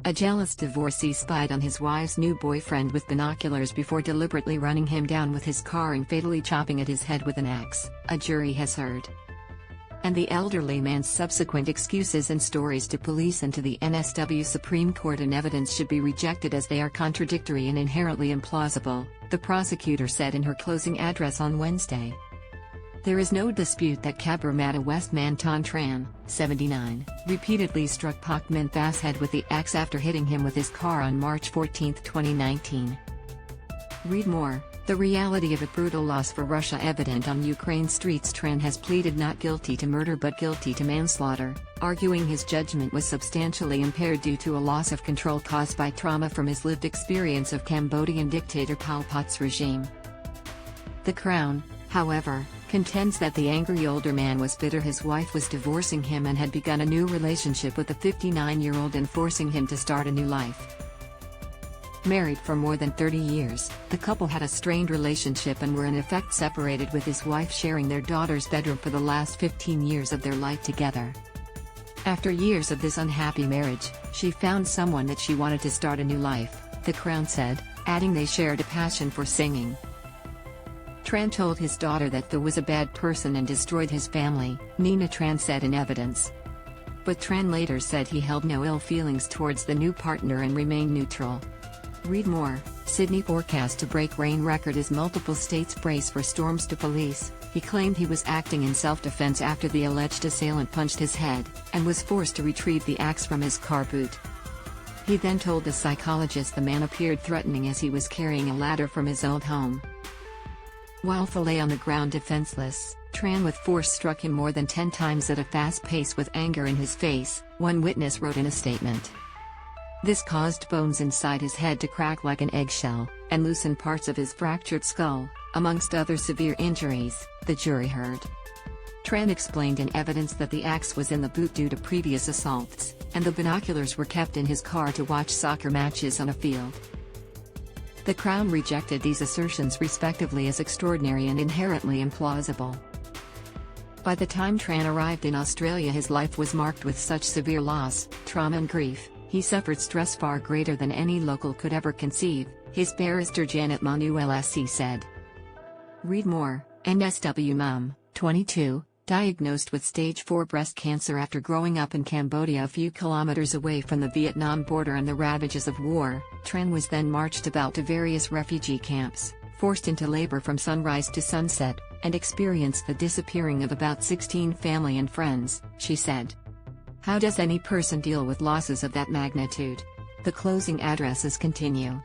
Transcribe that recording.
A jealous divorcee spied on his wife's new boyfriend with binoculars before deliberately running him down with his car and fatally chopping at his head with an axe, a jury has heard. And the elderly man's subsequent excuses and stories to police and to the NSW Supreme Court and evidence should be rejected as they are contradictory and inherently implausible, the prosecutor said in her closing address on Wednesday. There is no dispute that Cabramatta West man Thanh Tran, 79, repeatedly struck Pok Mi's head with the axe after hitting him with his car on March 14, 2019. Read more. The reality of a brutal loss for Russia evident on Ukraine streets. Tran has pleaded not guilty to murder but guilty to manslaughter, arguing his judgment was substantially impaired due to a loss of control caused by trauma from his lived experience of Cambodian dictator Pol Pot's regime. The Crown, however, contends that the angry older man was bitter his wife was divorcing him and had begun a new relationship with the 59-year-old and forcing him to start a new life. Married for more than 30 years, the couple had a strained relationship and were in effect separated, with his wife sharing their daughter's bedroom for the last 15 years of their life together. After years of this unhappy marriage, she found someone that she wanted to start a new life, the Crown said, adding they shared a passion for singing. Tran told his daughter that Tho was a bad person and destroyed his family, Nina Tran said in evidence. But Tran later said he held no ill feelings towards the new partner and remained neutral. Read more. Sydney forecast to break rain record as multiple states brace for storms to police. He claimed he was acting in self-defense after the alleged assailant punched his head, and was forced to retrieve the axe from his car boot. He then told the psychologist the man appeared threatening as he was carrying a ladder from his old home. While Tho lay on the ground defenseless, Tran with force struck him more than 10 times at a fast pace with anger in his face, one witness wrote in a statement. This caused bones inside his head to crack like an eggshell, and loosen parts of his fractured skull, amongst other severe injuries, the jury heard. Tran explained in evidence that the axe was in the boot due to previous assaults, and the binoculars were kept in his car to watch soccer matches on a field. The Crown rejected these assertions respectively as extraordinary and inherently implausible. By the time Tran arrived in Australia, his life was marked with such severe loss, trauma and grief. He suffered stress far greater than any local could ever conceive, his barrister Janet Manuel-SC said. Read more. NSW mum, 22, diagnosed with stage 4 breast cancer after growing up in Cambodia a few kilometers away from the Vietnam border and the ravages of war. Tran was then marched about to various refugee camps, forced into labor from sunrise to sunset, and experienced the disappearing of about 16 family and friends, she said. How does any person deal with losses of that magnitude? The closing addresses continue.